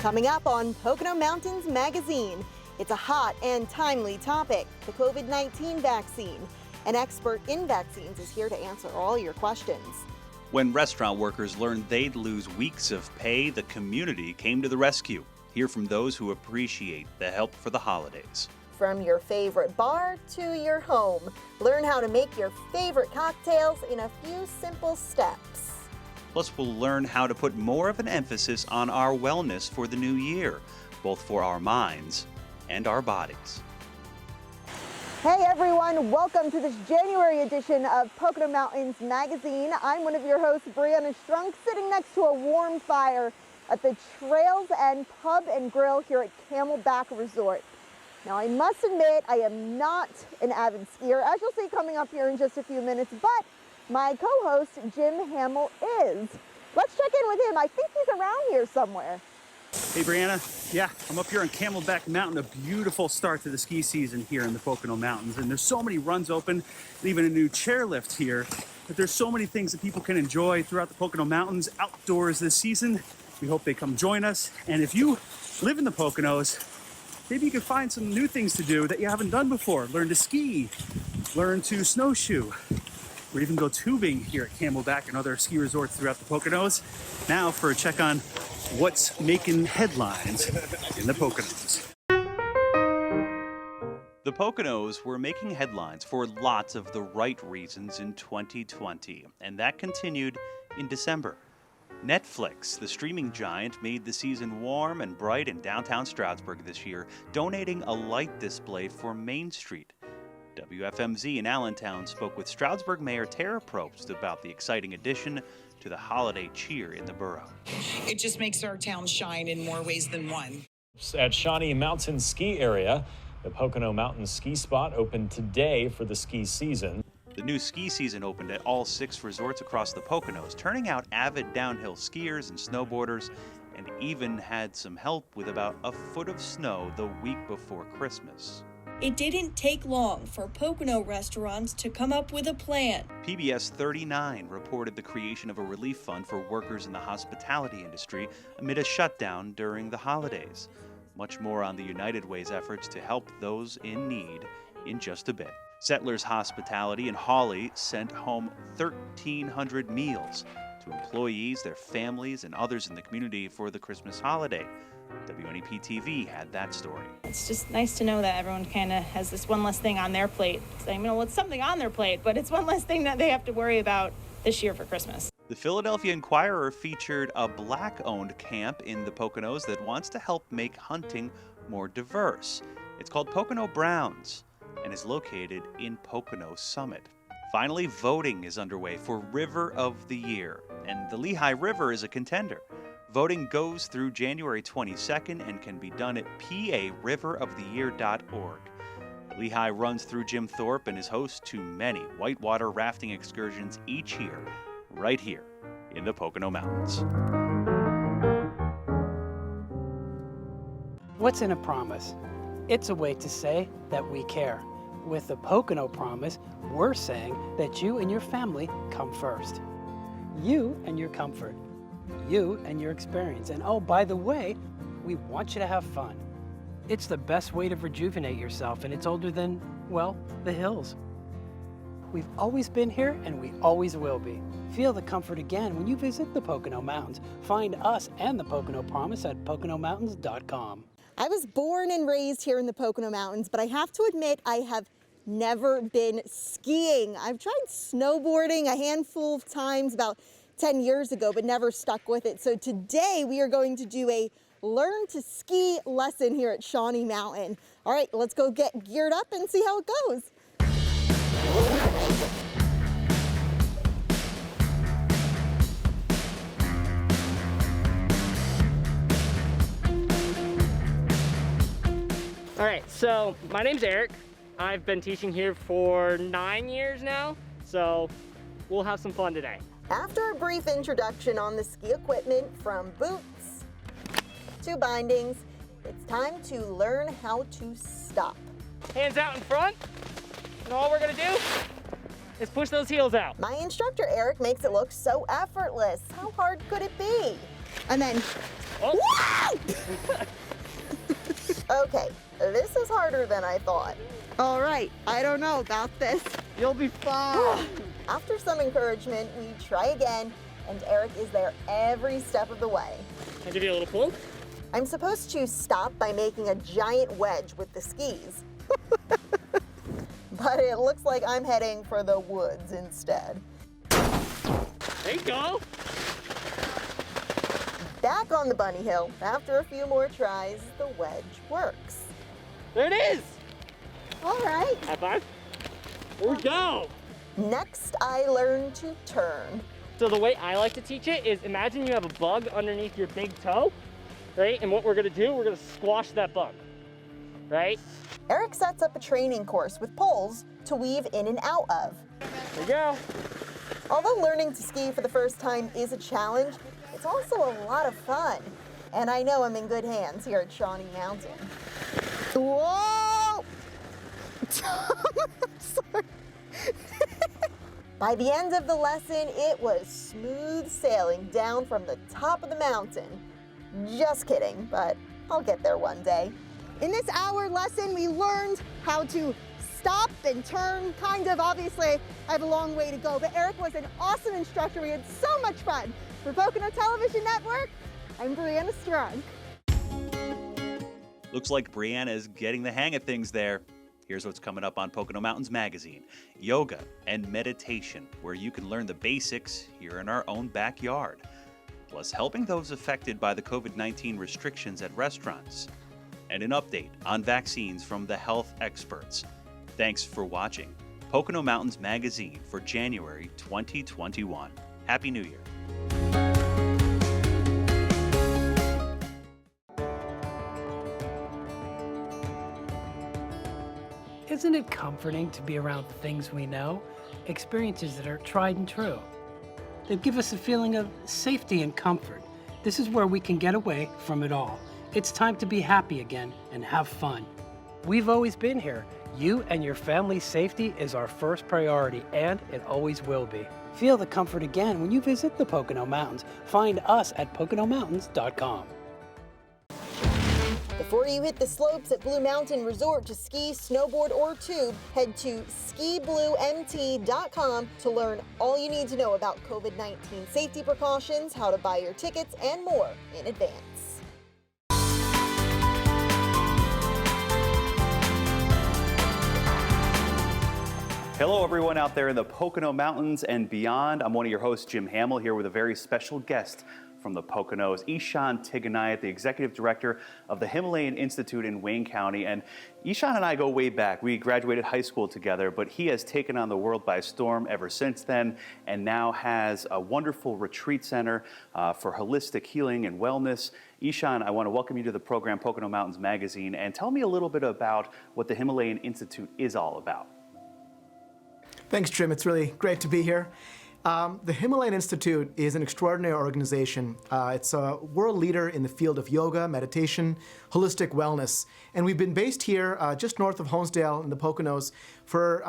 Coming up on Pocono Mountains Magazine, it's a hot and timely topic, the COVID-19 vaccine. An expert in vaccines is here to answer all your questions. When restaurant workers learned they'd lose weeks of pay, the community came to the rescue. Hear from those who appreciate the help for the holidays. From your favorite bar to your home, learn how to make your favorite cocktails in a few simple steps. Plus, we'll learn how to put more of an emphasis on our wellness for the new year, both for our minds and our bodies. Hey everyone, welcome to this January edition of Pocono Mountains Magazine. I'm one of your hosts, Brianna Strunk, sitting next to a warm fire at the Trails and Pub and Grill here at Camelback Resort. Now I must admit, I am not an avid skier, as you'll see coming up here in just a few minutes, but my co-host, Jim Hamill, is. Let's check in with him. I think he's around here somewhere. Hey Brianna, yeah, I'm up here on Camelback Mountain, a beautiful start to the ski season here in the Pocono Mountains. And there's so many runs open, and even a new chairlift here. But there's so many things that people can enjoy throughout the Pocono Mountains outdoors this season. We hope they come join us. And if you live in the Poconos, maybe you can find some new things to do that you haven't done before. Learn to ski, learn to snowshoe, or even go tubing here at Camelback and other ski resorts throughout the Poconos. Now for a check on what's making headlines in the Poconos. The Poconos were making headlines for lots of the right reasons in 2020, and that continued in December. Netflix, the streaming giant, made the season warm and bright in downtown Stroudsburg this year, donating a light display for Main Street. WFMZ in Allentown spoke with Stroudsburg Mayor Tara Probst about the exciting addition to the holiday cheer in the borough. It just makes our town shine in more ways than one. At Shawnee Mountain Ski Area, the Pocono Mountains ski spot opened today for the ski season. The new ski season opened at all 6 resorts across the Poconos, turning out avid downhill skiers and snowboarders, and even had some help with about a foot of snow the week before Christmas. It didn't take long for Pocono restaurants to come up with a plan. PBS 39 reported the creation of a relief fund for workers in the hospitality industry amid a shutdown during the holidays. Much more on the United Way's efforts to help those in need in just a bit. Settlers Hospitality in Hawley sent home 1,300 meals to employees, their families, and others in the community for the Christmas holiday. WNEP-TV had that story. It's just nice to know that everyone kind of has this one less thing on their plate. I mean, well, it's something on their plate, but it's one less thing that they have to worry about this year for Christmas. The Philadelphia Inquirer featured a Black-owned camp in the Poconos that wants to help make hunting more diverse. It's called Pocono Browns and is located in Pocono Summit. Finally, voting is underway for River of the Year, and the Lehigh River is a contender. Voting goes through January 22nd and can be done at pariveroftheyear.org. Lehigh runs through Jim Thorpe and is host to many whitewater rafting excursions each year, right here in the Pocono Mountains. What's in a promise? It's a way to say that we care. With the Pocono Promise, we're saying that you and your family come first. You and your comfort. You and your experience. And oh, by the way, we want you to have fun. It's the best way to rejuvenate yourself, and it's older than, well, the hills. We've always been here, and we always will be. Feel the comfort again when you visit the Pocono Mountains. Find us and the Pocono Promise at PoconoMountains.com. I was born and raised here in the Pocono Mountains, but I have to admit I have never been skiing. I've tried snowboarding a handful of times about 10 years ago, but never stuck with it. So today we are going to do a learn to ski lesson here at Shawnee Mountain. All right, let's go get geared up and see how it goes. All right, so my name's Eric. I've been teaching here for 9 years now, so we'll have some fun today. After a brief introduction on the ski equipment, from boots to bindings, it's time to learn how to stop. Hands out in front, and all we're gonna do is push those heels out. My instructor, Eric, makes it look so effortless. How hard could it be? And then Oh. Okay, this is harder than I thought. All right, I don't know about this. You'll be fine. After some encouragement, we try again, and Eric is there every step of the way. I'll give you a little pull. I'm supposed to stop by making a giant wedge with the skis. But it looks like I'm heading for the woods instead. There you go. Back on the bunny hill, after a few more tries, the wedge works. There it is. All right. High five. Here we go. Next, I learn to turn. So the way I like to teach it is imagine you have a bug underneath your big toe, right? And what we're gonna do, we're gonna squash that bug, right? Eric sets up a training course with poles to weave in and out of. There you go. Although learning to ski for the first time is a challenge, it's also a lot of fun. And I know I'm in good hands here at Shawnee Mountain. Whoa! Sorry. By the end of the lesson, it was smooth sailing down from the top of the mountain. Just kidding, but I'll get there one day. In this hour lesson, we learned how to stop and turn, kind of. Obviously, I have a long way to go, but Eric was an awesome instructor. We had so much fun. For Pocono Television Network, I'm Brianna Strunk. Looks like Brianna is getting the hang of things there. Here's what's coming up on Pocono Mountains Magazine. Yoga and meditation, where you can learn the basics here in our own backyard. Plus helping those affected by the COVID-19 restrictions at restaurants. And an update on vaccines from the health experts. Thanks for watching Pocono Mountains Magazine for January 2021. Happy New Year. Isn't it comforting to be around things we know, experiences that are tried and true? They give us a feeling of safety and comfort. This is where we can get away from it all. It's time to be happy again and have fun. We've always been here. You and your family's safety is our first priority, and it always will be. Feel the comfort again when you visit the Pocono Mountains. Find us at PoconoMountains.com. Before you hit the slopes at Blue Mountain Resort to ski, snowboard, or tube, head to skibluemt.com to learn all you need to know about COVID-19 safety precautions, how to buy your tickets, and more in advance. Hello, everyone out there in the Pocono Mountains and beyond. I'm one of your hosts, Jim Hamill, here with a very special guest from the Poconos, Ishan Tiganayat, the Executive Director of the Himalayan Institute in Wayne County. And Ishan and I go way back. We graduated high school together, but he has taken on the world by storm ever since then, and now has a wonderful retreat center for holistic healing and wellness. Ishan, I want to welcome you to the program Pocono Mountains Magazine, and tell me a little bit about what the Himalayan Institute is all about. Thanks, Jim. It's really great to be here. The Himalayan Institute is an extraordinary organization. It's a world leader in the field of yoga, meditation, holistic wellness. And we've been based here just north of Honesdale in the Poconos for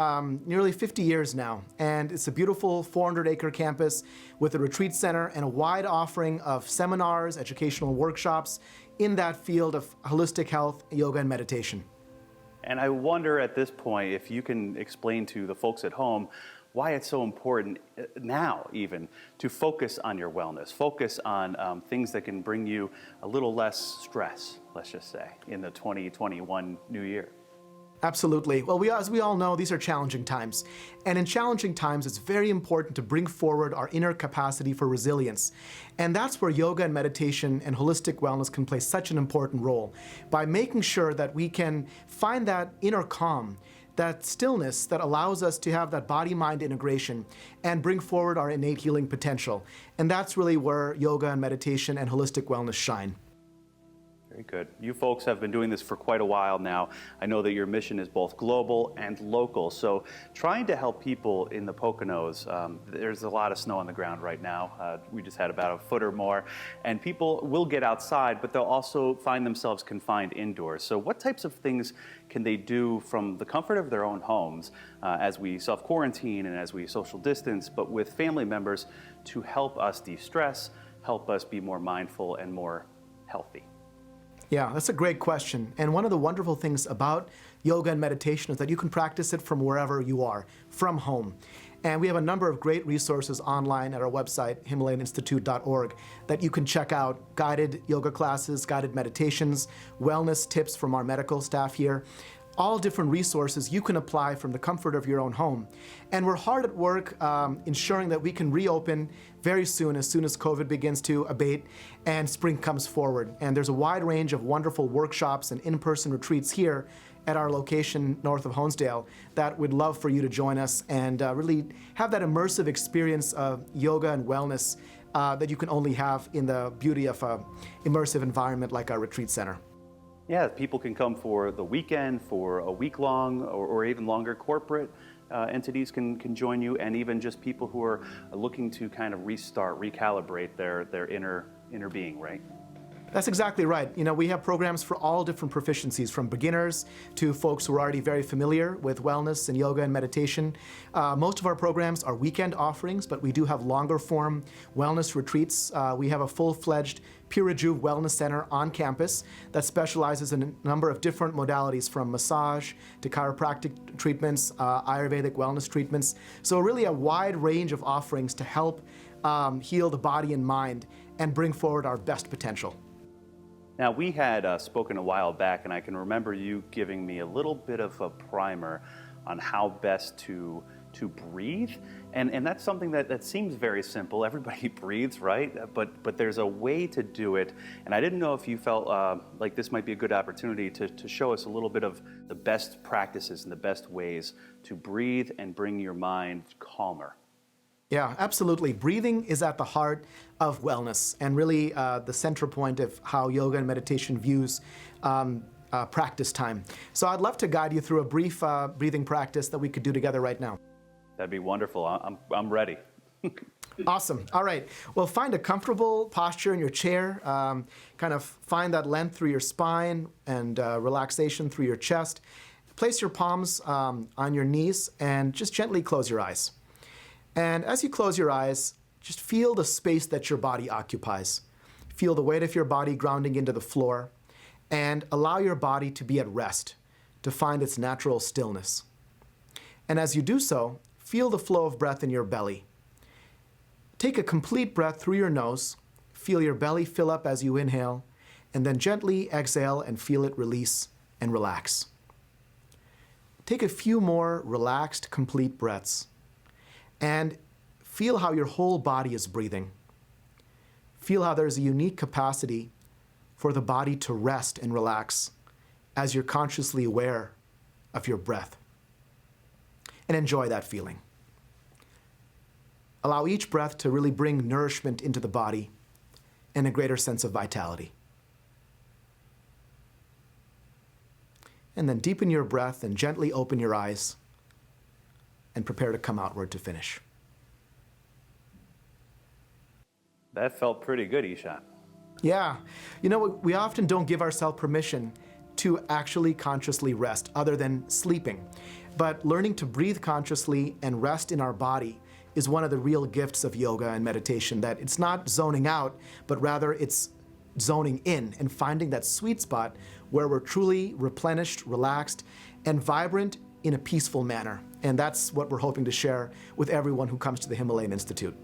nearly 50 years now. And it's a beautiful 400-acre campus with a retreat center and a wide offering of seminars, educational workshops in that field of holistic health, yoga, and meditation. And I wonder at this point if you can explain to the folks at home why it's so important now even to focus on your wellness, focus on things that can bring you a little less stress, let's just say, in the 2021 new year. Absolutely. Well, as we all know, these are challenging times. And in challenging times, it's very important to bring forward our inner capacity for resilience. And that's where yoga and meditation and holistic wellness can play such an important role by making sure that we can find that inner calm, that stillness that allows us to have that body-mind integration and bring forward our innate healing potential. And that's really where yoga and meditation and holistic wellness shine. Very good. You folks have been doing this for quite a while now. I know that your mission is both global and local. So trying to help people in the Poconos, there's a lot of snow on the ground right now. We just had about a foot or more. And people will get outside, but they'll also find themselves confined indoors. So what types of things can they do from the comfort of their own homes as we self-quarantine and as we social distance, but with family members to help us de-stress, help us be more mindful and more healthy? Yeah, that's a great question. And one of the wonderful things about yoga and meditation is that you can practice it from wherever you are, from home. And we have a number of great resources online at our website, HimalayanInstitute.org, that you can check out: guided yoga classes, guided meditations, wellness tips from our medical staff here. All different resources you can apply from the comfort of your own home. And we're hard at work ensuring that we can reopen very soon as COVID begins to abate and spring comes forward. And there's a wide range of wonderful workshops and in-person retreats here at our location north of Honesdale that we'd love for you to join us and really have that immersive experience of yoga and wellness that you can only have in the beauty of an immersive environment like our retreat center. Yeah, people can come for the weekend, for a week-long, or even longer. Corporate entities can join you, and even just people who are looking to kind of restart, recalibrate their inner being, right? That's exactly right. You know, we have programs for all different proficiencies, from beginners to folks who are already very familiar with wellness and yoga and meditation. Most of our programs are weekend offerings, but we do have longer form wellness retreats. We have a full-fledged Pure Rejuve Wellness Center on campus that specializes in a number of different modalities, from massage to chiropractic treatments, Ayurvedic wellness treatments. So really a wide range of offerings to help heal the body and mind and bring forward our best potential. Now, we had spoken a while back, and I can remember you giving me a little bit of a primer on how best to breathe, and that's something that seems very simple. Everybody breathes, right? But there's a way to do it, and I didn't know if you felt like this might be a good opportunity to show us a little bit of the best practices and the best ways to breathe and bring your mind calmer. Yeah, absolutely. Breathing is at the heart of wellness and really the center point of how yoga and meditation views practice time. So I'd love to guide you through a brief breathing practice that we could do together right now. That'd be wonderful. I'm ready. Awesome. All right. Well, find a comfortable posture in your chair. Kind of find that length through your spine and relaxation through your chest. Place your palms on your knees and just gently close your eyes. And as you close your eyes, just feel the space that your body occupies. Feel the weight of your body grounding into the floor, and allow your body to be at rest, to find its natural stillness. And as you do so, feel the flow of breath in your belly. Take a complete breath through your nose, feel your belly fill up as you inhale, and then gently exhale and feel it release and relax. Take a few more relaxed, complete breaths. And feel how your whole body is breathing. Feel how there's a unique capacity for the body to rest and relax as you're consciously aware of your breath. And enjoy that feeling. Allow each breath to really bring nourishment into the body and a greater sense of vitality. And then deepen your breath and gently open your eyes and prepare to come outward to finish. That felt pretty good, Ishan. Yeah. You know, we often don't give ourselves permission to actually consciously rest other than sleeping. But learning to breathe consciously and rest in our body is one of the real gifts of yoga and meditation, that it's not zoning out, but rather it's zoning in and finding that sweet spot where we're truly replenished, relaxed, and vibrant in a peaceful manner. And that's what we're hoping to share with everyone who comes to the Himalayan Institute.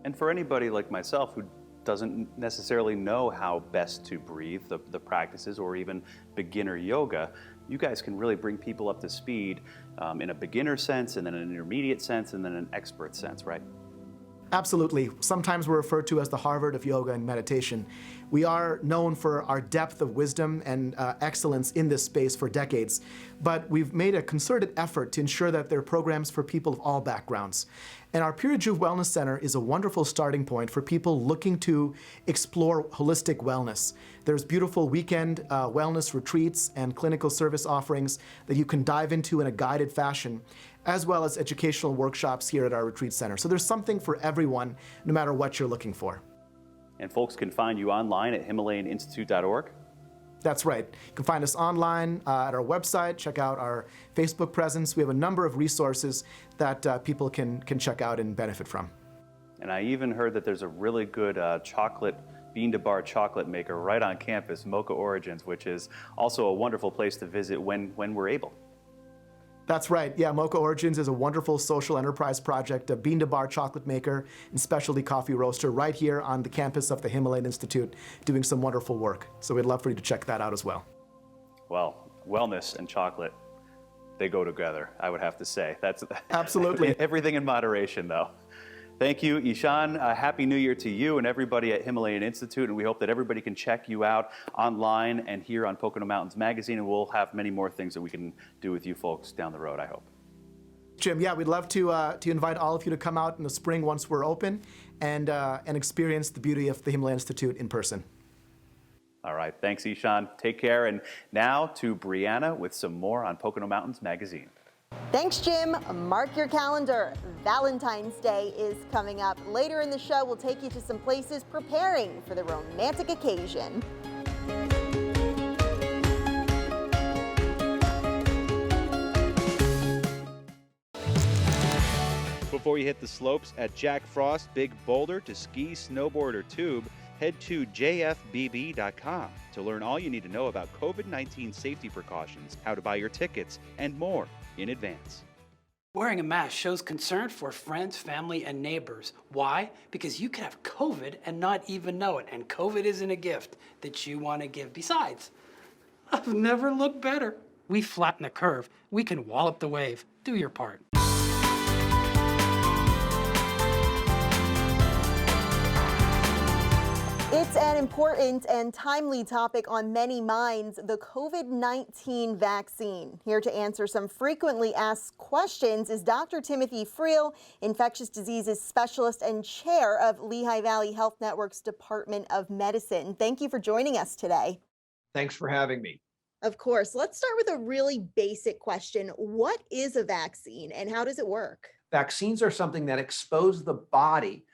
And for anybody like myself who doesn't necessarily know how best to breathe, the practices, or even beginner yoga, you guys can really bring people up to speed in a beginner sense, and then an intermediate sense, and then an expert sense, right? Absolutely. Sometimes we're referred to as the Harvard of yoga and meditation. We are known for our depth of wisdom and excellence in this space for decades, but we've made a concerted effort to ensure that there are programs for people of all backgrounds. And our Pure Rejuve Wellness Center is a wonderful starting point for people looking to explore holistic wellness. There's beautiful weekend wellness retreats and clinical service offerings that you can dive into in a guided fashion, as well as educational workshops here at our retreat center. So there's something for everyone, no matter what you're looking for. And folks can find you online at HimalayanInstitute.org. That's right. You can find us online at our website, check out our Facebook presence. We have a number of resources that people can check out and benefit from. And I even heard that there's a really good chocolate bean-to-bar chocolate maker right on campus, Mocha Origins, which is also a wonderful place to visit when we're able. That's right. Yeah, Mocha Origins is a wonderful social enterprise project, a bean-to-bar chocolate maker and specialty coffee roaster right here on the campus of the Himalayan Institute, doing some wonderful work. So we'd love for you to check that out as well. Well, wellness and chocolate, they go together, I would have to say. That's absolutely. Everything in moderation, though. Thank you, Ishan. Happy New Year to you and everybody at Himalayan Institute, and we hope that everybody can check you out online and here on Pocono Mountains Magazine, and we'll have many more things that we can do with you folks down the road, I hope. Jim, yeah, we'd love to invite all of you to come out in the spring once we're open and experience the beauty of the Himalayan Institute in person. All right, thanks, Ishan. Take care, and now to Brianna with some more on Pocono Mountains Magazine. Thanks, Jim. Mark your calendar. Valentine's Day is coming up. Later in the show, we'll take you to some places preparing for the romantic occasion. Before you hit the slopes at Jack Frost Big Boulder to ski, snowboard, or tube, head to jfbb.com to learn all you need to know about COVID-19 safety precautions, how to buy your tickets, and more in advance. Wearing a mask shows concern for friends, family, and neighbors. Why? Because you could have COVID and not even know it, and COVID isn't a gift that you want to give. Besides, I've never looked better. We flatten the curve. We can wallop the wave. Do your part. It's an important and timely topic on many minds, the COVID-19 vaccine. Here to answer some frequently asked questions is Dr. Timothy Friel, infectious diseases specialist and chair of Lehigh Valley Health Network's Department of Medicine. Thank you for joining us today. Thanks for having me. Of course. Let's start with a really basic question. What is a vaccine and how does it work? Vaccines are something that expose the body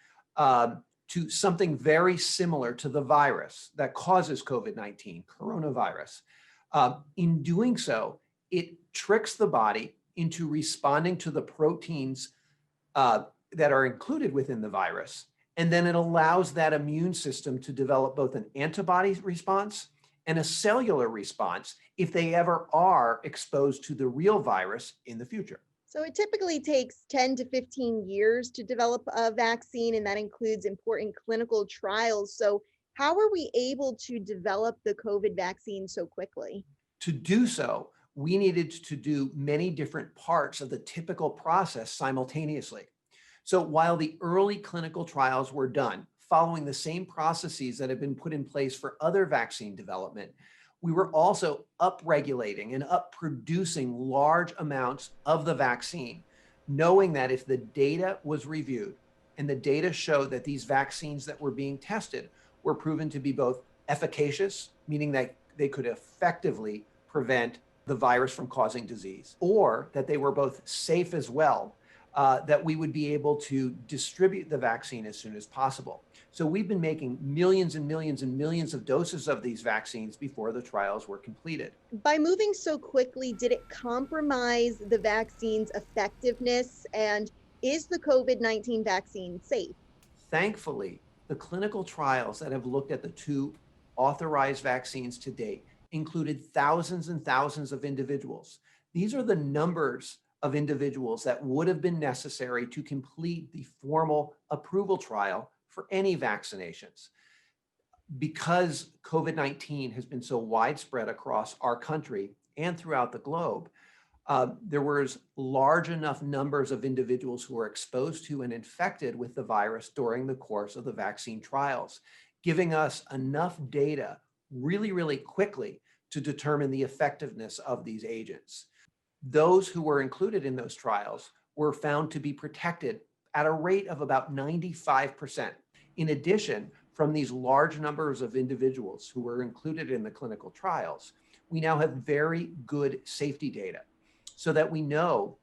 to something very similar to the virus that causes COVID-19, coronavirus. In doing so, it tricks the body into responding to the proteins that are included within the virus. And then it allows that immune system to develop both an antibody response and a cellular response if they ever are exposed to the real virus in the future. So it typically takes 10 to 15 years to develop a vaccine, and that includes important clinical trials. So how are we able to develop the COVID vaccine so quickly? To do so, we needed to do many different parts of the typical process simultaneously. So while the early clinical trials were done, following the same processes that have been put in place for other vaccine development, we were also upregulating and up-producing large amounts of the vaccine, knowing that if the data was reviewed and the data showed that these vaccines that were being tested were proven to be both efficacious, meaning that they could effectively prevent the virus from causing disease, or that they were both safe as well, that we would be able to distribute the vaccine as soon as possible. So we've been making millions and millions and millions of doses of these vaccines before the trials were completed. By moving so quickly, did it compromise the vaccine's effectiveness? And is the COVID-19 vaccine safe? Thankfully, the clinical trials that have looked at the two authorized vaccines to date included thousands and thousands of individuals. These are the numbers of individuals that would have been necessary to complete the formal approval trial for any vaccinations. Because COVID-19 has been so widespread across our country and throughout the globe, there was large enough numbers of individuals who were exposed to and infected with the virus during the course of the vaccine trials, giving us enough data really, really quickly to determine the effectiveness of these agents. Those who were included in those trials were found to be protected at a rate of about 95%. In addition, from these large numbers of individuals who were included in the clinical trials, we now have very good safety data so that we know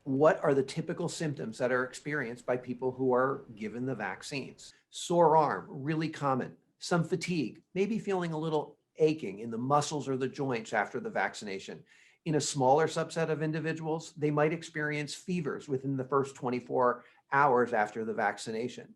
what are the typical symptoms that are experienced by people who are given the vaccines. Sore arm, really common. Some fatigue, maybe feeling a little aching in the muscles or the joints after the vaccination. In a smaller subset of individuals, they might experience fevers within the first 24 hours after the vaccination.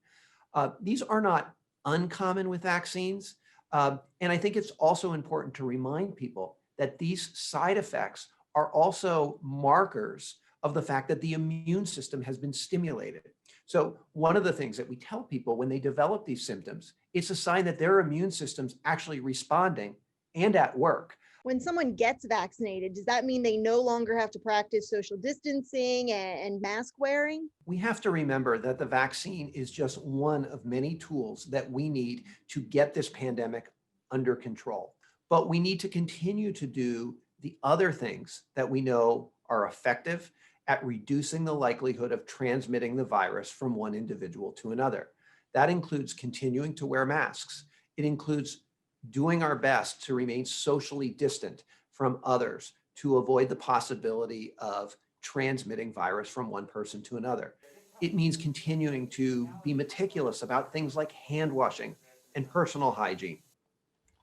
These are not uncommon with vaccines. And I think it's also important to remind people that these side effects are also markers of the fact that the immune system has been stimulated. So one of the things that we tell people when they develop these symptoms, it's a sign that their immune system's actually responding and at work. When someone gets vaccinated, does that mean they no longer have to practice social distancing and mask wearing? We have to remember that the vaccine is just one of many tools that we need to get this pandemic under control. But we need to continue to do the other things that we know are effective at reducing the likelihood of transmitting the virus from one individual to another. That includes continuing to wear masks. It includes doing our best to remain socially distant from others to avoid the possibility of transmitting virus from one person to another. It means continuing to be meticulous about things like hand washing and personal hygiene.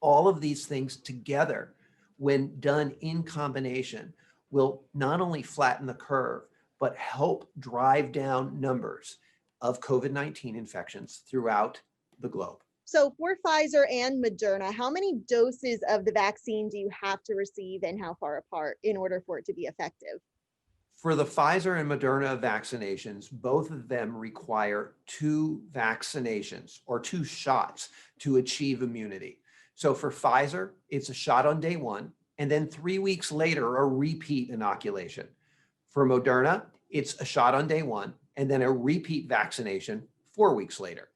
All of these things together, when done in combination, will not only flatten the curve, but help drive down numbers of COVID-19 infections throughout the globe. So for Pfizer and Moderna, how many doses of the vaccine do you have to receive and how far apart in order for it to be effective? For the Pfizer and Moderna vaccinations, both of them require 2 vaccinations or 2 shots to achieve immunity. So for Pfizer, it's a shot on day 1, and then 3 weeks later, a repeat inoculation. For Moderna, it's a shot on day 1, and then a repeat vaccination 4 weeks later.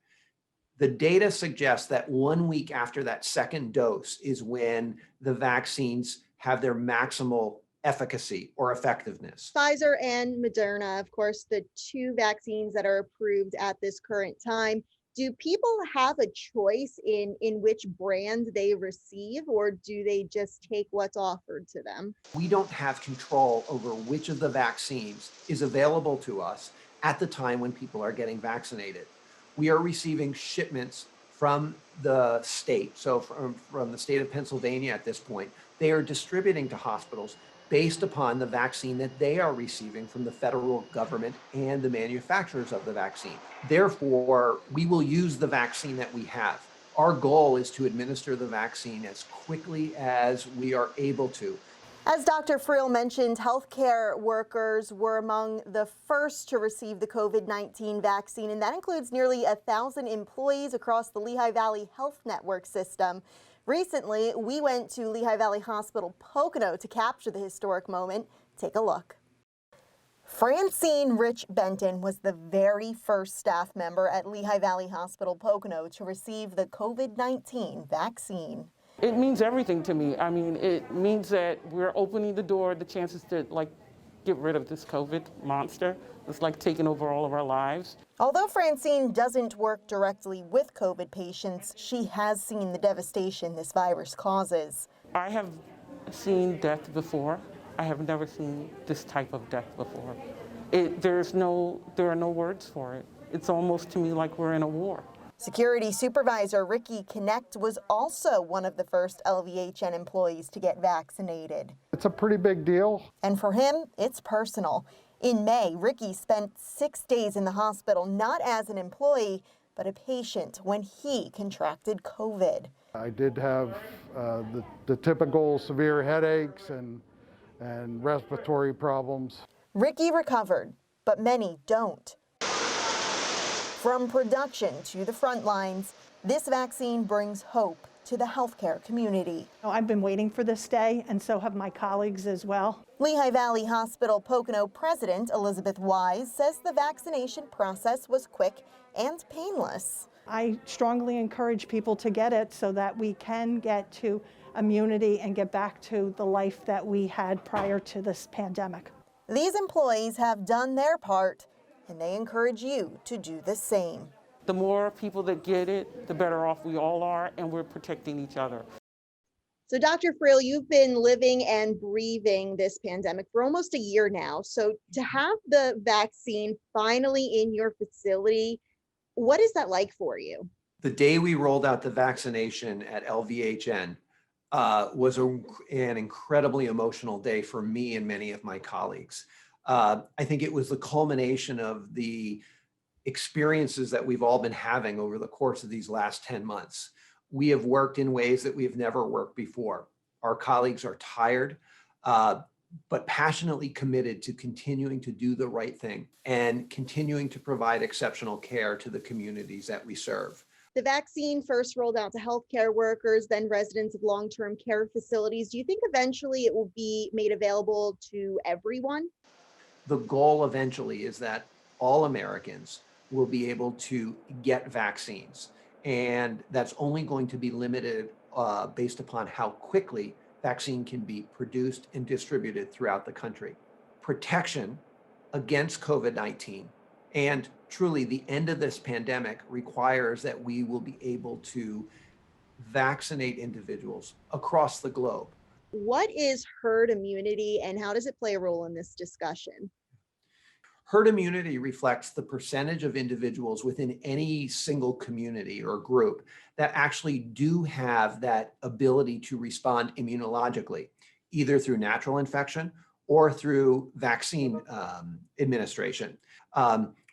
The data suggests that 1 week after that second dose is when the vaccines have their maximal efficacy or effectiveness. Pfizer and Moderna, of course, the 2 vaccines that are approved at this current time. Do people have a choice in which brand they receive, or do they just take what's offered to them? We don't have control over which of the vaccines is available to us at the time when people are getting vaccinated. We are receiving shipments from the state. So from the state of Pennsylvania at this point, they are distributing to hospitals based upon the vaccine that they are receiving from the federal government and the manufacturers of the vaccine. Therefore, we will use the vaccine that we have. Our goal is to administer the vaccine as quickly as we are able to. As Dr. Friel mentioned, healthcare workers were among the first to receive the COVID-19 vaccine, and that includes nearly 1,000 employees across the Lehigh Valley Health Network system. Recently, we went to Lehigh Valley Hospital Pocono to capture the historic moment. Take a look. Francine Rich Benton was the very first staff member at Lehigh Valley Hospital Pocono to receive the COVID-19 vaccine. It means everything to me. I mean, it means that we're opening the door, the chances to get rid of this COVID monster. It's taking over all of our lives. Although Francine doesn't work directly with COVID patients, she has seen the devastation this virus causes. I have seen death before. I have never seen this type of death before. There are no words for it. It's almost to me like we're in a war. Security Supervisor Ricky Connect was also one of the first LVHN employees to get vaccinated. It's a pretty big deal. And for him, it's personal. In May, Ricky spent 6 days in the hospital, not as an employee, but a patient when he contracted COVID. I did have the typical severe headaches and respiratory problems. Ricky recovered, but many don't. From production to the front lines, this vaccine brings hope to the healthcare community. I've been waiting for this day, and so have my colleagues as well. Lehigh Valley Hospital Pocono President Elizabeth Wise says the vaccination process was quick and painless. I strongly encourage people to get it so that we can get to immunity and get back to the life that we had prior to this pandemic. These employees have done their part, and they encourage you to do the same. The more people that get it, the better off we all are, and we're protecting each other. So Dr. Friel, you've been living and breathing this pandemic for almost a year now. So to have the vaccine finally in your facility, what is that like for you? The day we rolled out the vaccination at LVHN was an incredibly emotional day for me and many of my colleagues. I think it was the culmination of the experiences that we've all been having over the course of these last 10 months. We have worked in ways that we've never worked before. Our colleagues are tired, but passionately committed to continuing to do the right thing and continuing to provide exceptional care to the communities that we serve. The vaccine first rolled out to healthcare workers, then residents of long-term care facilities. Do you think eventually it will be made available to everyone? The goal eventually is that all Americans will be able to get vaccines. And that's only going to be limited based upon how quickly vaccine can be produced and distributed throughout the country. Protection against COVID-19 and truly the end of this pandemic requires that we will be able to vaccinate individuals across the globe. What is herd immunity and how does it play a role in this discussion? Herd immunity reflects the percentage of individuals within any single community or group that actually do have that ability to respond immunologically, either through natural infection or through vaccine administration.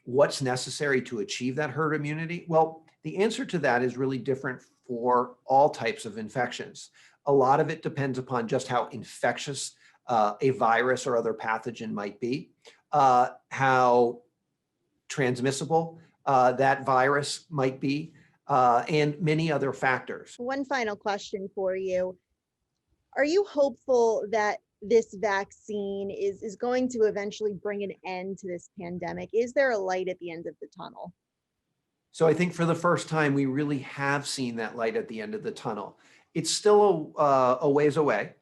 What's necessary to achieve that herd immunity? Well, the answer to that is really different for all types of infections. A lot of it depends upon just how infectious a virus or other pathogen might be. How transmissible that virus might be, and many other factors. One final question for you. Are you hopeful that this vaccine is going to eventually bring an end to this pandemic? Is there a light at the end of the tunnel? So I think for the first time, we really have seen that light at the end of the tunnel. It's still a ways away.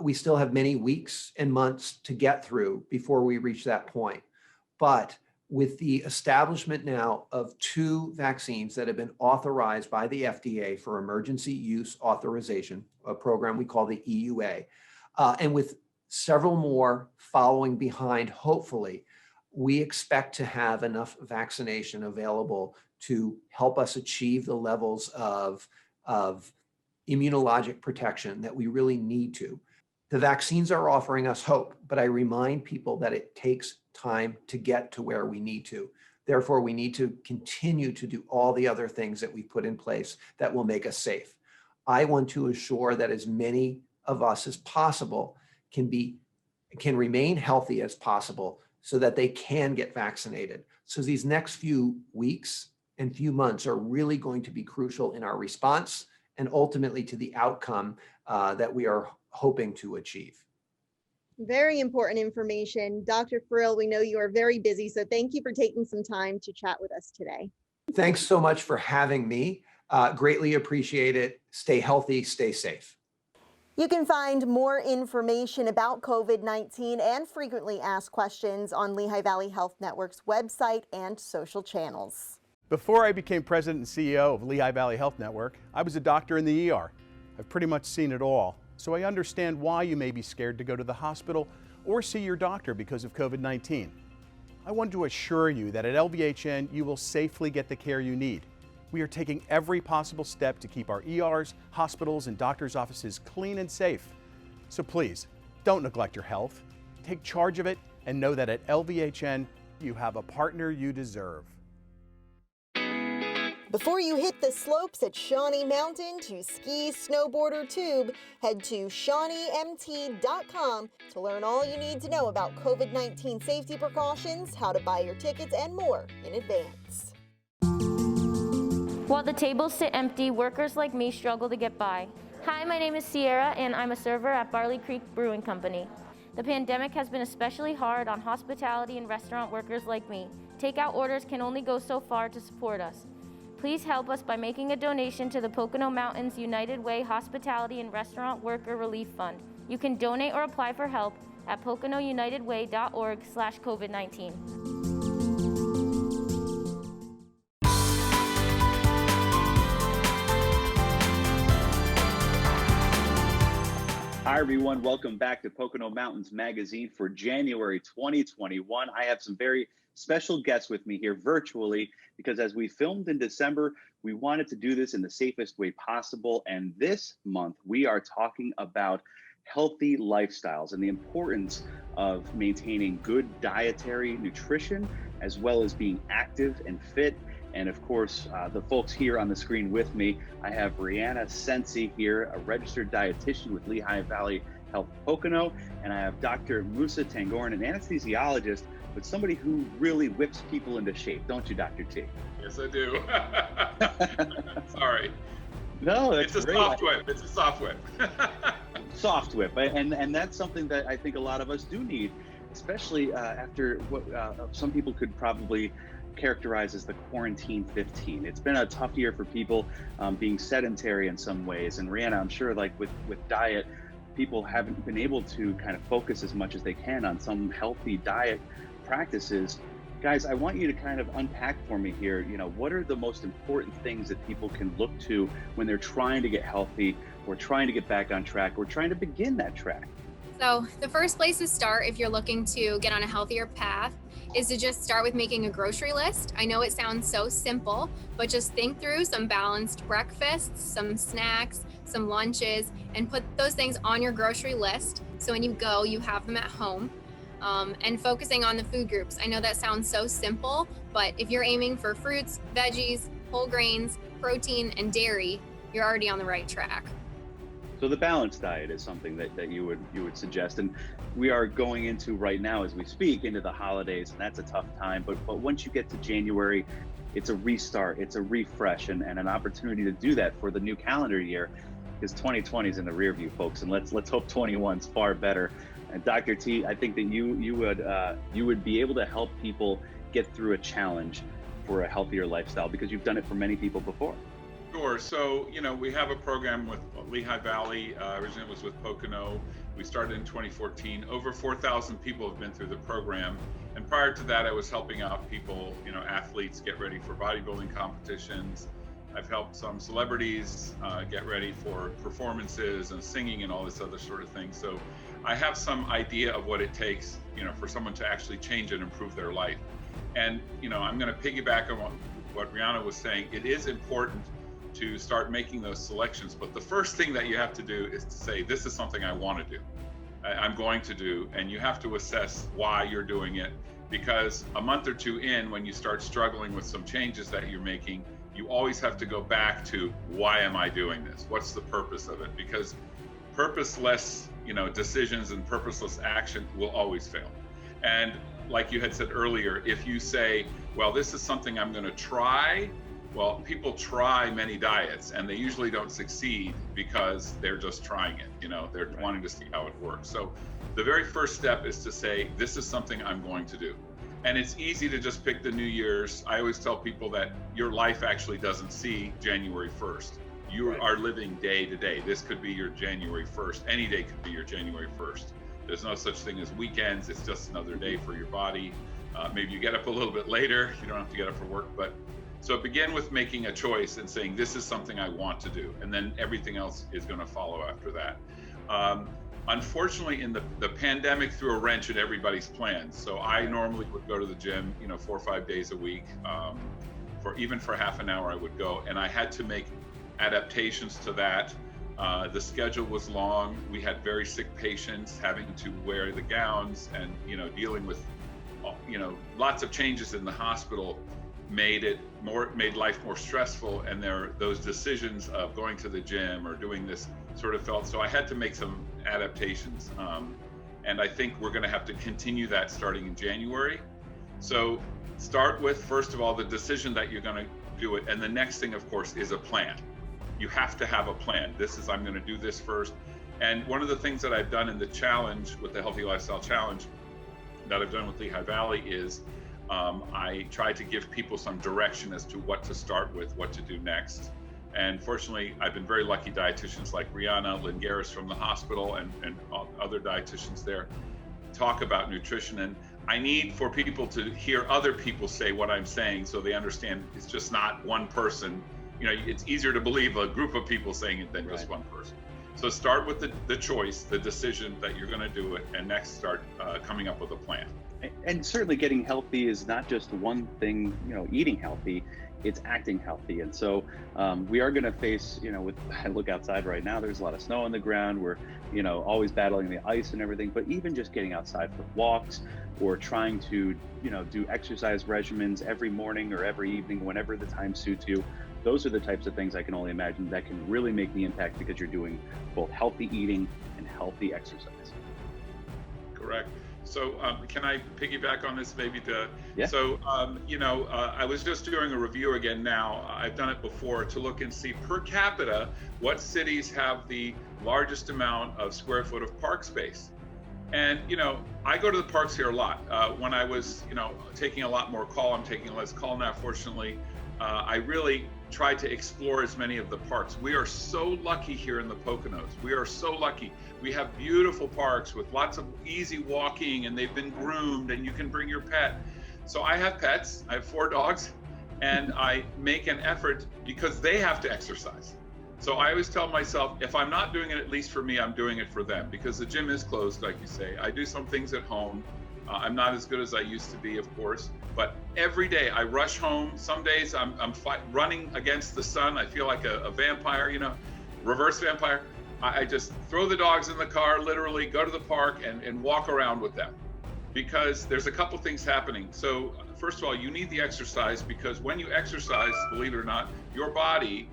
We still have many weeks and months to get through before we reach that point. But with the establishment now of 2 vaccines that have been authorized by the FDA for emergency use authorization, a program we call the EUA, and with several more following behind, hopefully, we expect to have enough vaccination available to help us achieve the levels of immunologic protection that we really need to. The vaccines are offering us hope, but I remind people that it takes time to get to where we need to. Therefore, we need to continue to do all the other things that we've put in place that will make us safe. I want to assure that as many of us as possible can remain healthy as possible so that they can get vaccinated. So these next few weeks and few months are really going to be crucial in our response and ultimately to the outcome that we are hoping to achieve. Very important information. Dr. Frill, we know you are very busy, so thank you for taking some time to chat with us today. Thanks so much for having me. Greatly appreciate it. Stay healthy, stay safe. You can find more information about COVID-19 and frequently asked questions on Lehigh Valley Health Network's website and social channels. Before I became president and CEO of Lehigh Valley Health Network, I was a doctor in the ER. I've pretty much seen it all, so I understand why you may be scared to go to the hospital or see your doctor because of COVID-19. I want to assure you that at LVHN you will safely get the care you need. We are taking every possible step to keep our ERs, hospitals, and doctors' offices clean and safe. So please, don't neglect your health. Take charge of it and know that at LVHN you have a partner you deserve. Before you hit the slopes at Shawnee Mountain to ski, snowboard, or tube, head to ShawneeMT.com to learn all you need to know about COVID-19 safety precautions, how to buy your tickets, and more in advance. While the tables sit empty, workers like me struggle to get by. Hi, my name is Sierra, and I'm a server at Barley Creek Brewing Company. The pandemic has been especially hard on hospitality and restaurant workers like me. Takeout orders can only go so far to support us. Please help us by making a donation to the Pocono Mountains United Way Hospitality and Restaurant Worker Relief Fund. You can donate or apply for help at poconounitedway.org/COVID-19. Hi, everyone. Welcome back to Pocono Mountains Magazine for January 2021. I have some very special guests with me here virtually because as we filmed in December, we wanted to do this in the safest way possible. And this month, we are talking about healthy lifestyles and the importance of maintaining good dietary nutrition, as well as being active and fit. And of course, the folks here on the screen with me, I have Brianna Sensi here, a registered dietitian with Lehigh Valley Health Pocono, and I have Dr. Musa Tangoran, an anesthesiologist, but somebody who really whips people into shape, don't you, Dr. T? Yes, I do. Sorry. No, that's it's a great. soft whip. It's a soft whip. Soft whip, and that's something that I think a lot of us do need, especially after what some people could probably characterize as the quarantine 15. It's been a tough year for people being sedentary in some ways. And Brianna, I'm sure like with diet, people haven't been able to kind of focus as much as they can on some healthy diet practices. Guys, I want you to kind of unpack for me here, you know, what are the most important things that people can look to when they're trying to get healthy or trying to get back on track or trying to begin that track? So the first place to start if you're looking to get on a healthier path is to just start with making a grocery list. I know it sounds so simple, but just think through some balanced breakfasts, some snacks, some lunches, and put those things on your grocery list. So when you go, you have them at home. And focusing on the food groups. I know that sounds so simple, but if you're aiming for fruits, veggies, whole grains, protein, and dairy, you're already on the right track. So the balanced diet is something that you would suggest, and we are going into right now as we speak into the holidays, and that's a tough time. But once you get to January, it's a restart, it's a refresh, and an opportunity to do that for the new calendar year, because 2020 is in the rear view, folks, and let's hope 21's far better. And Dr. T, I think that you would be able to help people get through a challenge for a healthier lifestyle because you've done it for many people before. Sure. So, you know, we have a program with Lehigh Valley. Originally it was with Pocono. We started in 2014. Over 4,000 people have been through the program. And prior to that, I was helping out people, you know, athletes get ready for bodybuilding competitions. I've helped some celebrities get ready for performances and singing and all this other sort of thing. So I have some idea of what it takes, you know, for someone to actually change and improve their life. And, you know, I'm going to piggyback on what Brianna was saying. It is important to start making those selections. But the first thing that you have to do is to say, this is something I want to do, I'm going to do. And you have to assess why you're doing it. Because a month or two in, when you start struggling with some changes that you're making, you always have to go back to, why am I doing this? What's the purpose of it? Because purposeless, you know, decisions and purposeless action will always fail. And like you had said earlier, if you say, well, this is something I'm going to try, well, people try many diets and they usually don't succeed because they're just trying it, you know, they're wanting to see how it works. So the very first step is to say, this is something I'm going to do. And it's easy to just pick the New Year's. I always tell people that your life actually doesn't see January 1st. You are living day to day. This could be your January 1st. Any day could be your January 1st. There's no such thing as weekends. It's just another day for your body. Maybe you get up a little bit later. You don't have to get up for work. But so begin with making a choice and saying, this is something I want to do. And then everything else is going to follow after that. Unfortunately, in the pandemic threw a wrench in everybody's plans. So I normally would go to the gym, you know, 4 or 5 days a week. For half an hour, I would go. And I had to make adaptations to that. The schedule was long. We had very sick patients having to wear the gowns and, you know, dealing with, you know, lots of changes in the hospital made life more stressful. And those decisions of going to the gym or doing this sort of felt, so I had to make some adaptations. And I think we're going to have to continue that starting in January. So start with, first of all, the decision that you're going to do it. And the next thing, of course, is a plan. You have to have a plan. I'm going to do this first. And one of the things that I've done in the challenge with the Healthy Lifestyle Challenge that I've done with Lehigh Valley is I try to give people some direction as to what to start with, what to do next. And fortunately, I've been very lucky. Dietitians like Brianna, Lynn Garris from the hospital, and other dietitians there talk about nutrition. And I need for people to hear other people say what I'm saying so they understand it's just not one person. You know, it's easier to believe a group of people saying it than just one person. So start with the choice, the decision that you're going to do it, and next start coming up with a plan. And certainly getting healthy is not just one thing, you know, eating healthy. it's acting healthy. And so we are going to face, with, I look outside right now, there's a lot of snow on the ground. We're, always battling the ice and everything, but even just getting outside for walks or trying to, do exercise regimens every morning or every evening, whenever the time suits you. Those are the types of things I can only imagine that can really make the impact, because you're doing both healthy eating and healthy exercise. Correct. So can I piggyback on this maybe to, yeah. So, I was just doing a review again now. I've done it before to look and see per capita, what cities have the largest amount of square foot of park space. And, I go to the parks here a lot. When I was, taking a lot more call, I'm taking less call now, fortunately. I really try to explore as many of the parks. We are so lucky here in the Poconos. We are so lucky. We have beautiful parks with lots of easy walking, and they've been groomed, and you can bring your pet. So I have pets. I have 4 dogs, and I make an effort because they have to exercise. So I always tell myself, if I'm not doing it at least for me, I'm doing it for them, because the gym is closed, like you say. I do some things at home. I'm not as good as I used to be, of course, but every day I rush home. Some days I'm running against the sun. I feel like a vampire, reverse vampire. I just throw the dogs in the car, literally go to the park and walk around with them, because there's a couple things happening. So first of all, you need the exercise, because when you exercise, believe it or not, your body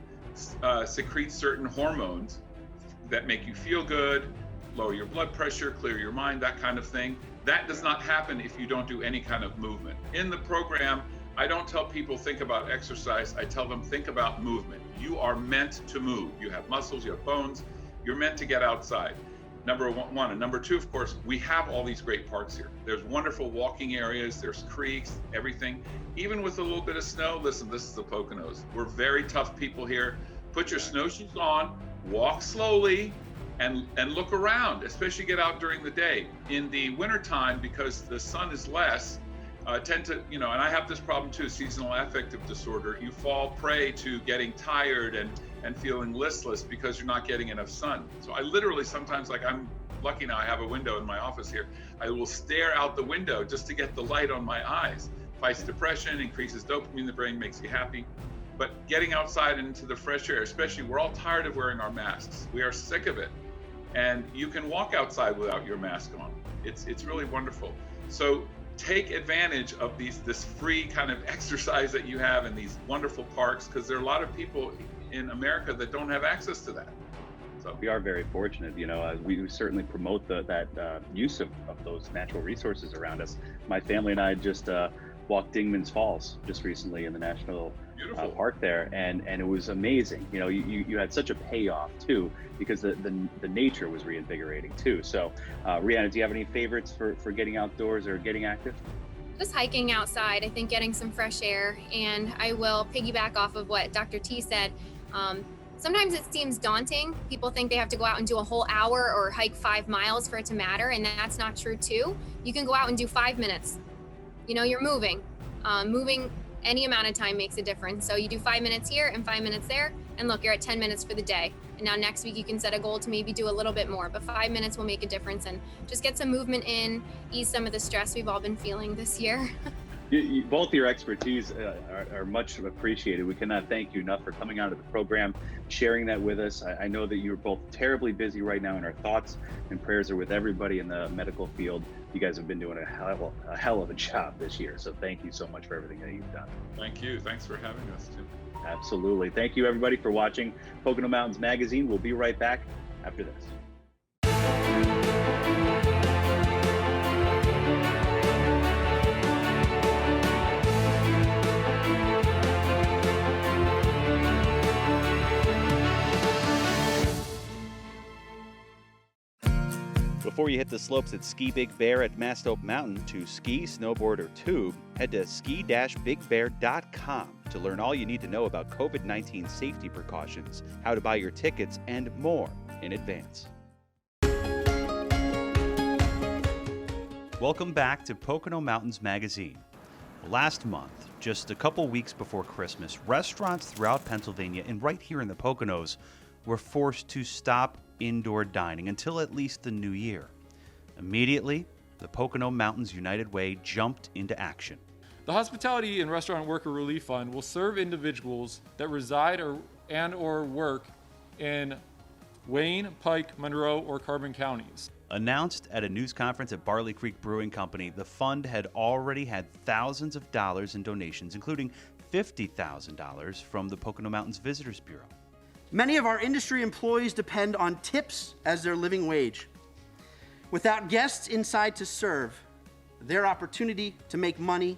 secretes certain hormones that make you feel good, lower your blood pressure, clear your mind, that kind of thing. That does not happen if you don't do any kind of movement. In the program, I don't tell people think about exercise. I tell them think about movement. You are meant to move. You have muscles, you have bones. You're meant to get outside. Number one. And number two, of course, we have all these great parks here. There's wonderful walking areas, there's creeks, everything. Even with a little bit of snow, listen, this is the Poconos. We're very tough people here. Put your snowshoes on, walk slowly, and look around, especially get out during the day. In the wintertime, because the sun is less, tend to, and I have this problem too, seasonal affective disorder. You fall prey to getting tired and feeling listless because you're not getting enough sun. So I literally sometimes, like, I'm lucky now I have a window in my office here. I will stare out the window just to get the light on my eyes. Fights depression, increases dopamine in the brain, makes you happy. But getting outside and into the fresh air, especially, we're all tired of wearing our masks. We are sick of it. And you can walk outside without your mask on. It's really wonderful. So take advantage of this free kind of exercise that you have in these wonderful parks, because there are a lot of people in America that don't have access to that. So we are very fortunate. We certainly promote that use of those natural resources around us. My family and I just walked Dingman's Falls just recently in the national park there, and it was amazing. You had such a payoff too, because the nature was reinvigorating too. So Brianna, do you have any favorites for getting outdoors or getting active? Just hiking outside, I think getting some fresh air. And I will piggyback off of what Dr. T said. Sometimes it seems daunting. People think they have to go out and do a whole hour or hike 5 miles for it to matter, and that's not true too. You can go out and do 5 minutes. You're moving. Moving any amount of time makes a difference. So you do 5 minutes here and 5 minutes there, and look, you're at 10 minutes for the day. And now next week you can set a goal to maybe do a little bit more, but 5 minutes will make a difference, and just get some movement in, ease some of the stress we've all been feeling this year. Both your expertise are much appreciated. We cannot thank you enough for coming out of the program, sharing that with us. I know that you're both terribly busy right now, and our thoughts and prayers are with everybody in the medical field. You guys have been doing a hell of a job this year. So thank you so much for everything that you've done. Thank you. Thanks for having us too. Absolutely. Thank you everybody for watching Pocono Mountains Magazine. We'll be right back after this. Before you hit the slopes at Ski Big Bear at Mastope Mountain to ski, snowboard, or tube, head to ski-bigbear.com to learn all you need to know about COVID-19 safety precautions, how to buy your tickets, and more in advance. Welcome back to Pocono Mountains Magazine. Last month, just a couple weeks before Christmas, restaurants throughout Pennsylvania and right here in the Poconos were forced to stop indoor dining until at least the new year. Immediately, the Pocono Mountains United Way jumped into action. The Hospitality and Restaurant Worker Relief Fund will serve individuals that reside or work in Wayne, Pike, Monroe, or Carbon counties. Announced at a news conference at Barley Creek Brewing Company, the fund had already had thousands of dollars in donations, including $50,000 from the Pocono Mountains Visitors Bureau. Many of our industry employees depend on tips as their living wage. Without guests inside to serve, their opportunity to make money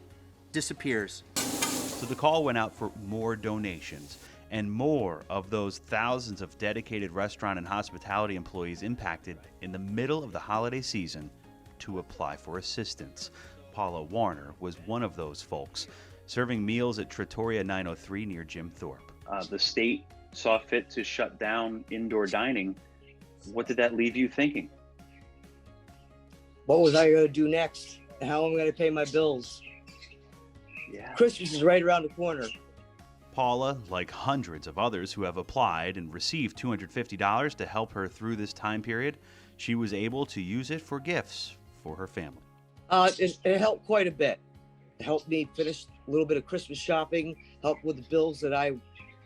disappears. So the call went out for more donations, and more of those thousands of dedicated restaurant and hospitality employees impacted in the middle of the holiday season to apply for assistance. Paula Warner was one of those folks, serving meals at Trattoria 903 near Jim Thorpe. The state saw fit to shut down indoor dining. What did that leave you thinking? What was I going to do next? How am I going to pay my bills? Yeah. Christmas is right around the corner. Paula, like hundreds of others who have applied and received $250 to help her through this time period, she was able to use it for gifts for her family. It helped quite a bit. It helped me finish a little bit of Christmas shopping, helped with the bills that I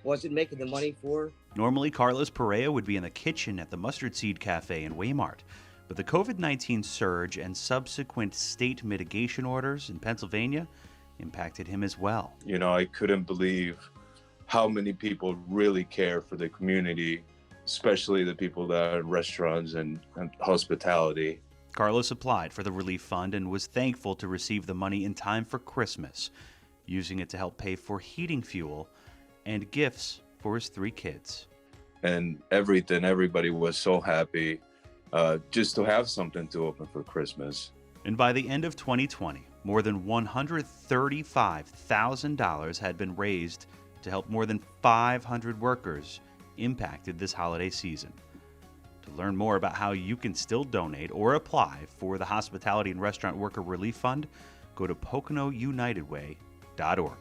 wasn't making the money for. Normally, Carlos Perea would be in the kitchen at the Mustard Seed Cafe in Waymart, but the COVID-19 surge and subsequent state mitigation orders in Pennsylvania impacted him as well. You know, I couldn't believe how many people really care for the community, especially the people that are in restaurants and hospitality. Carlos applied for the relief fund and was thankful to receive the money in time for Christmas, using it to help pay for heating fuel and gifts for his 3 kids. And everybody was so happy just to have something to open for Christmas. And by the end of 2020, more than $135,000 had been raised to help more than 500 workers impacted this holiday season. To learn more about how you can still donate or apply for the Hospitality and Restaurant Worker Relief Fund, go to PoconoUnitedWay.org.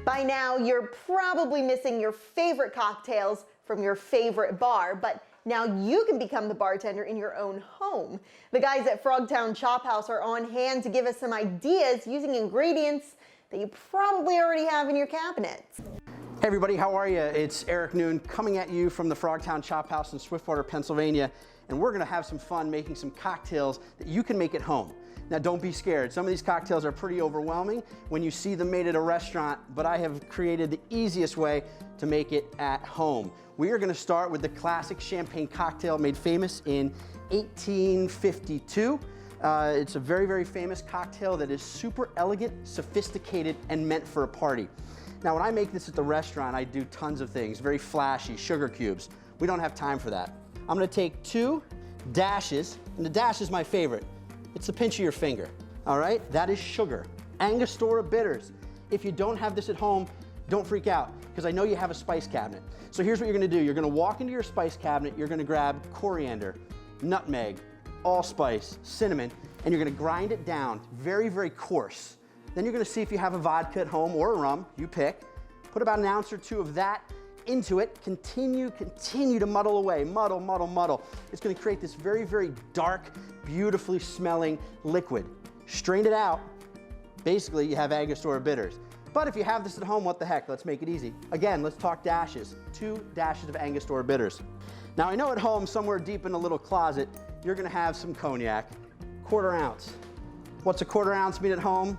By now, you're probably missing your favorite cocktails from your favorite bar, but now you can become the bartender in your own home. The guys at Frogtown Chop House are on hand to give us some ideas using ingredients that you probably already have in your cabinets. Hey everybody, how are you? It's Eric Noon coming at you from the Frogtown Chop House in Swiftwater, Pennsylvania, and we're gonna have some fun making some cocktails that you can make at home. Now don't be scared. Some of these cocktails are pretty overwhelming when you see them made at a restaurant, but I have created the easiest way to make it at home. We are gonna start with the classic champagne cocktail made famous in 1852. It's a very, very famous cocktail that is super elegant, sophisticated, and meant for a party. Now, when I make this at the restaurant, I do tons of things, very flashy, sugar cubes. We don't have time for that. I'm gonna take 2 dashes, and the dash is my favorite. It's the pinch of your finger, all right? That is sugar. Angostura bitters. If you don't have this at home, don't freak out, because I know you have a spice cabinet. So here's what you're gonna do. You're gonna walk into your spice cabinet, you're gonna grab coriander, nutmeg, allspice, cinnamon, and you're gonna grind it down very, very coarse. Then you're gonna see if you have a vodka at home or a rum, you pick. Put about an ounce or 2 of that into it. Continue to muddle away, muddle, muddle, muddle. It's gonna create this very, very dark, beautifully smelling liquid. Strain it out. Basically, you have Angostura bitters. But if you have this at home, what the heck? Let's make it easy. Again, let's talk dashes. 2 dashes of Angostura bitters. Now, I know at home, somewhere deep in a little closet, you're gonna have some cognac, 1/4 ounce. What's a 1/4 ounce mean at home?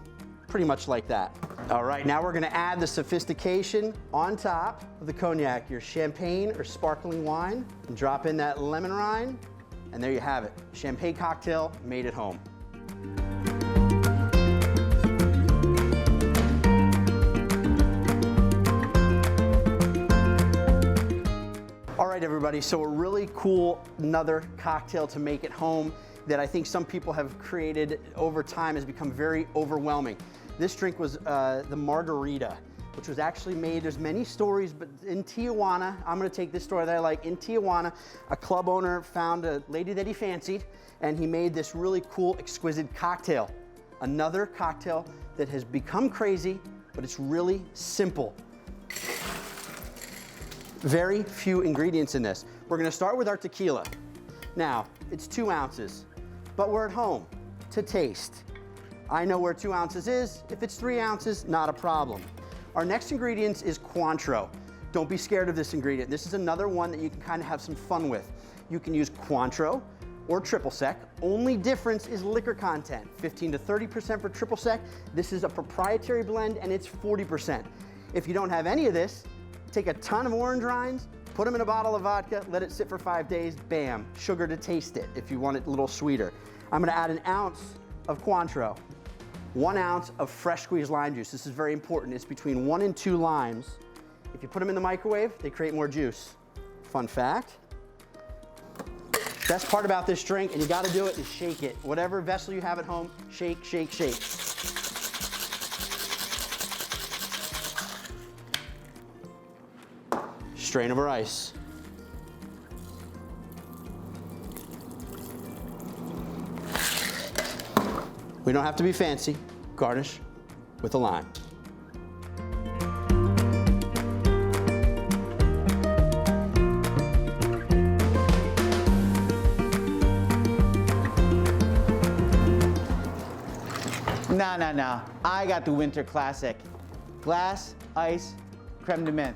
Pretty much like that. All right, now we're gonna add the sophistication on top of the cognac, your champagne or sparkling wine, and drop in that lemon rind, and there you have it. Champagne cocktail made at home. All right, everybody, so a really cool another cocktail to make at home that I think some people have created over time has become very overwhelming. This drink was the Margarita, which was actually made, there's many stories, but in Tijuana, I'm gonna take this story that I like. In Tijuana, a club owner found a lady that he fancied, and he made this really cool, exquisite cocktail. Another cocktail that has become crazy, but it's really simple. Very few ingredients in this. We're gonna start with our tequila. Now, it's 2 ounces. but we're at home to taste. I know where 2 ounces is. If it's 3 ounces, not a problem. Our next ingredient is Cointreau. Don't be scared of this ingredient. This is another one that you can kind of have some fun with. You can use Cointreau or triple sec. Only difference is liquor content, 15 to 30% for triple sec. This is a proprietary blend and it's 40%. If you don't have any of this, take a ton of orange rinds, put them in a bottle of vodka, let it sit for 5 days, bam, sugar to taste it if you want it a little sweeter. I'm gonna add an ounce of Cointreau, 1 ounce of fresh squeezed lime juice. This is very important. It's between 1 and 2 limes. If you put them in the microwave, they create more juice. Fun fact. Best part about this drink, and you gotta do it, is shake it. Whatever vessel you have at home, shake, shake, shake. Strain over ice. We don't have to be fancy. Garnish with a lime. No. I got the winter classic. Glass, ice, creme de menthe.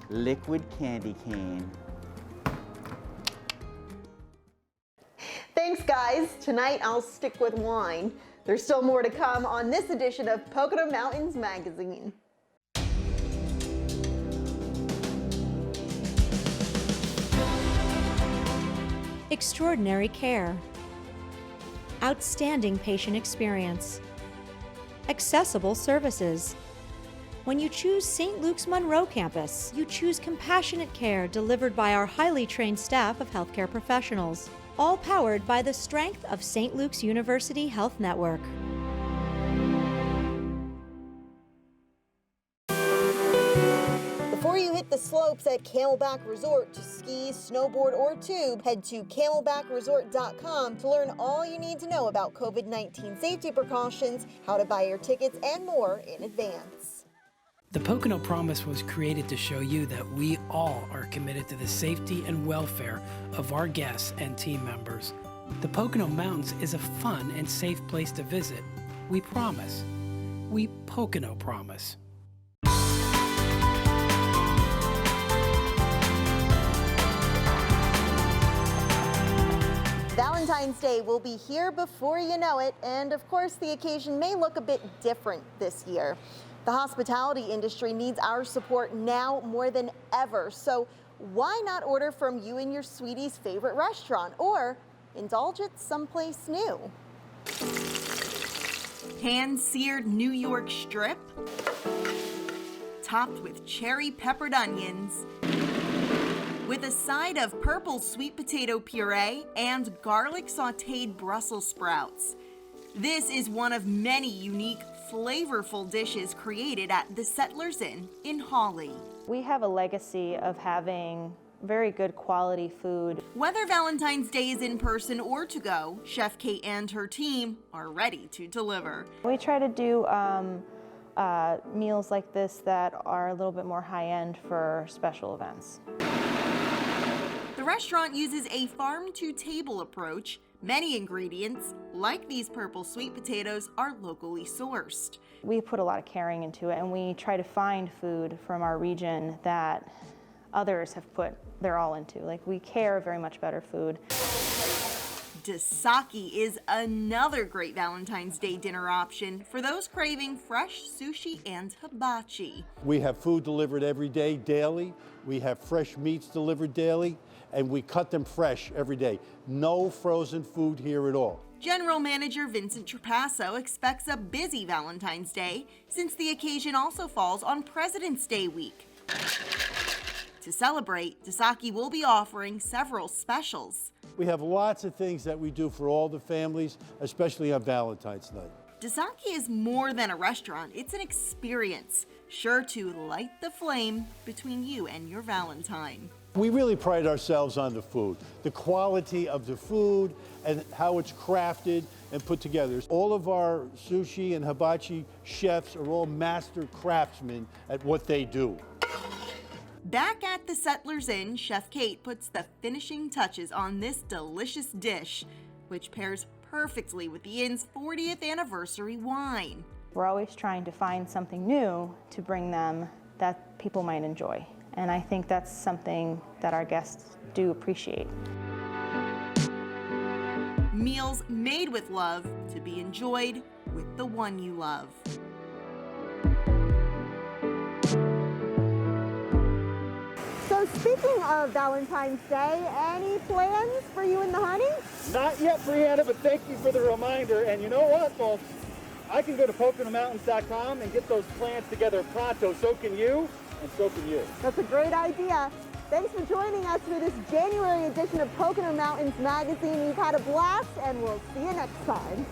Liquid candy cane. Thanks, guys. Tonight I'll stick with wine. There's still more to come on this edition of Pocono Mountains Magazine. Extraordinary care. Outstanding patient experience. Accessible services. When you choose St. Luke's Monroe campus, you choose compassionate care delivered by our highly trained staff of healthcare professionals, all powered by the strength of St. Luke's University Health Network. Before you hit the slopes at Camelback Resort to ski, snowboard, or tube, head to camelbackresort.com to learn all you need to know about COVID-19 safety precautions, how to buy your tickets, and more in advance. The Pocono Promise was created to show you that we all are committed to the safety and welfare of our guests and team members. The Pocono Mountains is a fun and safe place to visit. We promise. We Pocono Promise. Valentine's Day will be here before you know it, and of course the occasion may look a bit different this year. The hospitality industry needs our support now more than ever, so why not order from you and your sweetie's favorite restaurant or indulge at someplace new? Hand-seared New York strip, topped with cherry peppered onions, with a side of purple sweet potato puree and garlic sautéed Brussels sprouts. This is one of many unique, flavorful dishes created at the Settlers Inn in Hawley. We have a legacy of having very good quality food. Whether Valentine's Day is in person or to go, Chef Kate and her team are ready to deliver. We try to do meals like this that are a little bit more high-end for special events. The restaurant uses a farm-to-table approach. Many ingredients, like these purple sweet potatoes, are locally sourced. We put a lot of caring into it, and we try to find food from our region that others have put their all into. Like, we care very much about our food. Dasaki is another great Valentine's Day dinner option for those craving fresh sushi and hibachi. We have food delivered every day, daily. We have fresh meats delivered daily, and we cut them fresh every day. No frozen food here at all. General Manager Vincent Trapasso expects a busy Valentine's Day since the occasion also falls on President's Day week. To celebrate, Dasaki will be offering several specials. We have lots of things that we do for all the families, especially on Valentine's night. Dasaki is more than a restaurant, it's an experience, sure to light the flame between you and your Valentine. We really pride ourselves on the food, the quality of the food and how it's crafted and put together. All of our sushi and hibachi chefs are all master craftsmen at what they do. Back at the Settlers Inn, Chef Kate puts the finishing touches on this delicious dish. which pairs perfectly with the inn's 40th anniversary wine. We're always trying to find something new to bring them that people might enjoy. And I think that's something that our guests do appreciate. Meals made with love to be enjoyed with the one you love. So speaking of Valentine's Day, any plans for you and the honey? Not yet, Brianna, but thank you for the reminder. And you know what, folks? I can go to PoconoMountains.com and get those plans together pronto. So can you, and so can you. That's a great idea. Thanks for joining us for this January edition of Pocono Mountains Magazine. You've had a blast, and we'll see you next time.